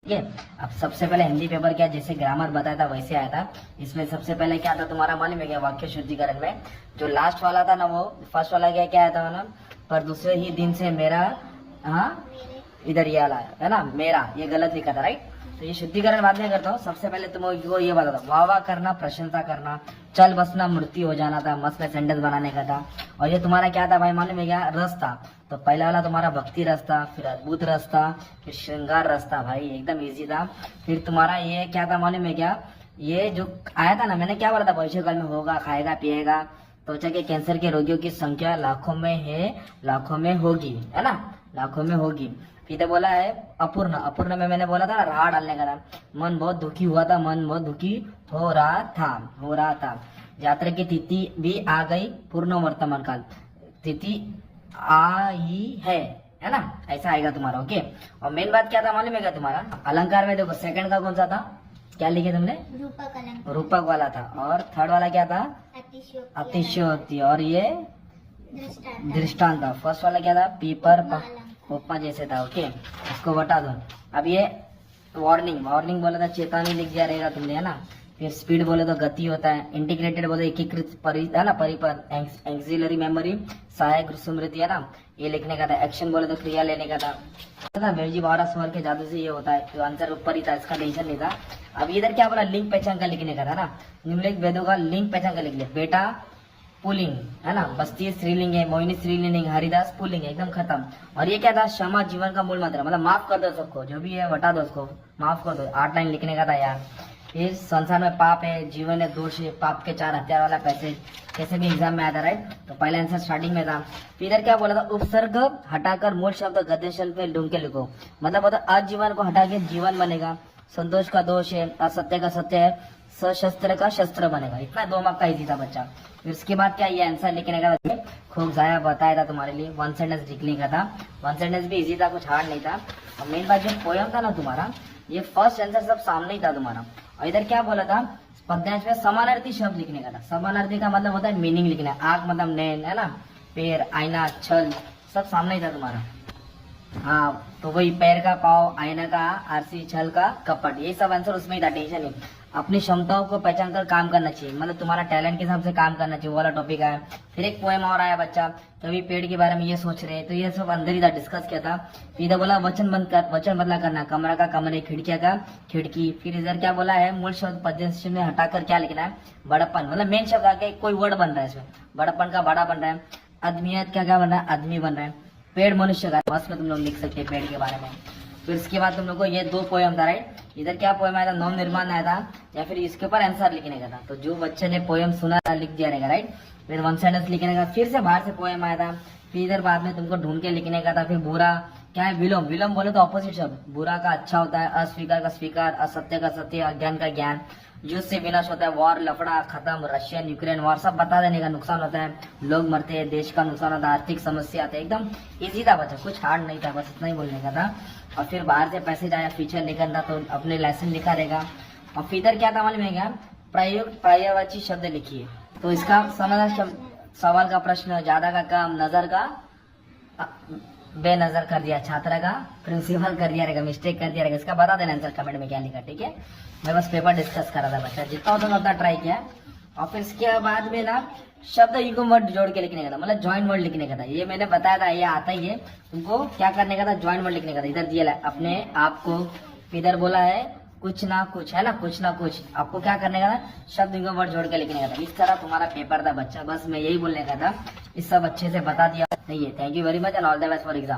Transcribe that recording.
ठीक है। अब सबसे पहले हिंदी पेपर क्या जैसे ग्रामर बताया था वैसे आया था। इसमें सबसे पहले क्या था तुम्हारा मालूम है क्या, वाक्य शुद्धिकरण में जो लास्ट वाला था ना, वो फर्स्ट वाला क्या आया था ना, पर दूसरे ही दिन से मेरा, हाँ इधर ये वाला है ना मेरा, ये गलत लिखा था राइट। तो ये शुद्धिकरण बाद में करता हूँ। सबसे पहले तुमको ये बता था, वाह वाह करना, प्रशंसा करना, चल बसना, मृत्यु हो जाना था, मस्त में सेंटेंस बनाने का था। और ये तुम्हारा क्या था भाई मालूम है क्या, रस था। तो पहला वाला तुम्हारा भक्ति रस था, फिर अद्भुत रस था, फिर श्रृंगार रस था भाई, एकदम इजी था। फिर तुम्हारा ये क्या था मालूम है क्या, ये जो आया था ना, मैंने क्या बोला था, भविष्य काल में होगा, खाएगा पिएगा, त्वचा के कैंसर के रोगियों की संख्या लाखों में है, लाखों में होगी, है ना, लाखों में होगी। फिर बोला है अपूर्ण, अपूर्ण में मैंने बोला था ना, राह डालने का था। मन बहुत दुखी हुआ था, मन बहुत दुखी हो रहा था, हो रहा था। यात्रा की तिथि भी आ गई, पूर्ण वर्तमान काल, तिथि आई है ना, ऐसा आएगा तुम्हारा। ओके। और मेन बात क्या था मालूम है क्या तुम्हारा, अलंकार में देखो सेकंड का कौन सा था, क्या लिखे तुमने, रूपक अलंकार, रूपक वाला था। और थर्ड वाला क्या था, अतिशयोक्ति। और ये दृष्टांत, दृष्टांत था। फर्स्ट वाला क्या था, पीपर पोपा जैसे था। ओके, इसको बता दो। अब ये वार्निंग, वार्निंग बोला था चेतावनी लिख दिया रहेगा तुमने, है ना। फिर स्पीड बोले तो गति होता है, इंटीग्रेटेड बोले एकीकृत है ना, परिपद, एक्सिलरी मेमोरी, सहायक स्मृति, है ना, ये लिखने का था। एक्शन बोले तो क्रिया लेने का था। वेजी बारह स्वर के जादू से ये होता है, तो आंसर ऊपर ही था, इसका टेंशन नहीं था। अब इधर क्या बोला, लिंग पहचान का लिखने का था ना, निम्नलिखित वेदों का लिंग पहचान का लिख लिया। बेटा पुलिंग है ना, बस्ती स्त्रीलिंग है, मोहिनी स्त्रीलिंग, हरिदास पुलिंग है, एकदम खत्म। और ये क्या था, क्षमा जीवन का मूल मंत्र, मतलब माफ कर दो सबको, जो भी है हटा दो उसको, माफ कर दो। 8 लाइन लिखने का था यार। फिर संसार में पाप है, जीवन है दोष है, पाप के 4 हथियार वाला पैसेज कैसे भी एग्जाम में आता राइट। तो पहला आंसर स्टार्टिंग में था। फिर इधर क्या बोला था, उपसर्ग हटाकर मूल शब्द गद्य शब्द में ढूंढ के लिखो, मतलब होता अजीवन को हटा के जीवन बनेगा, संतोष का दोष है, असत्य का सत्य है, सशस्त्र का शस्त्र बनेगा। इतना 2 मार्क का इजी था बच्चा। फिर उसके बाद क्या, ये आंसर लिखने का था, खूब जाया बताया था तुम्हारे लिए, 1 सेंटेंस लिखने का था। 1 सेंटेंस भी इजी था, कुछ हार्ड नहीं था। और मेन बात जो पोयम था ना तुम्हारा, ये फर्स्ट आंसर सब सामने ही था तुम्हारा। और इधर क्या बोला था, पद्यांश में समानार्थी शब्द लिखने का था। समानार्थी का मतलब होता है मीनिंग लिखना है, आंख मतलब नैन, है ना, पैर, आईना, छल, सब सामने ही था तुम्हारा। हाँ, तो वही पैर का पाव, आईना का आरसी, छल का कपट, ये सब आंसर उसमें ही था, टेंशन नहीं। अपनी क्षमताओं को पहचान कर काम करना चाहिए, मतलब तुम्हारा टैलेंट के हिसाब से काम करना चाहिए, वो वाला टॉपिक है। फिर एक पोएम और आया बच्चा, कभी पेड़ के बारे में ये सोच रहे हैं, तो ये सब अंदर ही था, डिस्कस किया था। फिर इधर बोला वचन बंद कर, वचन बदला करना, कमरा का कमरे, खिड़किया का खिड़की। फिर इधर क्या बोला है, मूल शब्द पद्य में हटाकर क्या लिखना है, बड़प्पन, मतलब मेन शब्द आके कोई वर्ड बन रहा है इसमें, बड़प्पन का बड़ा बन रहा है, आदमियत का क्या बन रहा है, आदमी बन रहा है, पेड़ मनुष्य का, बस में तुम लोग लिख सकते हैं पेड़ के बारे में। फिर इसके बाद तुम लोग को ये 2 पोएम था राइट। इधर क्या पोएम आया था, नव निर्माण आया था, या फिर इसके ऊपर आंसर लिखने का था। तो जो बच्चे ने पोएम सुना था लिख दिया रहेगा राइट। फिर 1 सेंटेंस लिखने का, फिर से बाहर से पोएम आया था। फिर इधर बाद में तुमको ढूंढ के लिखने का था। फिर बुरा क्या है, विलोम, विलोम बोले तो ऑपोजिट शब्द, बुरा का अच्छा होता है, अस्वीकार का स्वीकार, असत्य का सत्य, अज्ञान का ज्ञान, युद्ध से विनाश होता है, वॉर लफड़ा खत्म, रशियन यूक्रेन वॉर, सब बता देने का, नुकसान होता है, लोग मरते हैं, देश का नुकसान होता है, आर्थिक समस्या आते हैं। एकदम इजी था बच्चा, कुछ हार्ड नहीं था, बस इतना ही बोलने का था। और फिर बाहर से पैसेज आया, फीचर लिखना तो अपने लेसन लिखा रहेगा। और फिर इधर क्या था मालूम है क्या, प्रयोग पर्यायवाची शब्द लिखिए। तो इसका समाधान, सवाल का प्रश्न, ज्यादा का कम, नजर का बेनजर कर दिया, छात्रा का प्रिंसिपल कर दिया रहेगा, मिस्टेक कर दिया रहेगा। इसका बता देना आंसर कमेंट में क्या लिखा, ठीक है। मैं बस पेपर डिस्कस कर रहा था बच्चा, जितना होता उतना ट्राई किया। और फिर इसके बाद में ना शब्द युग्म वर्ड जोड़ के लिखने का था, मतलब ज्वाइन वर्ड लिखने का था। ये मैंने बताया था, ये आता ही है तुमको, क्या करने का था, ज्वाइन वर्ड लिखने का था। इधर दिया है अपने आप को, इधर बोला है कुछ ना कुछ, है ना, कुछ ना कुछ, आपको क्या करने का था, शब्द युग्म वर्ड जोड़ के लिखने का था। इस तरह तुम्हारा पेपर था बच्चा, बस मैं यही बोलने का था। इस सब अच्छे से बता दिया नहीं है। Thank you very much and all the best for exam.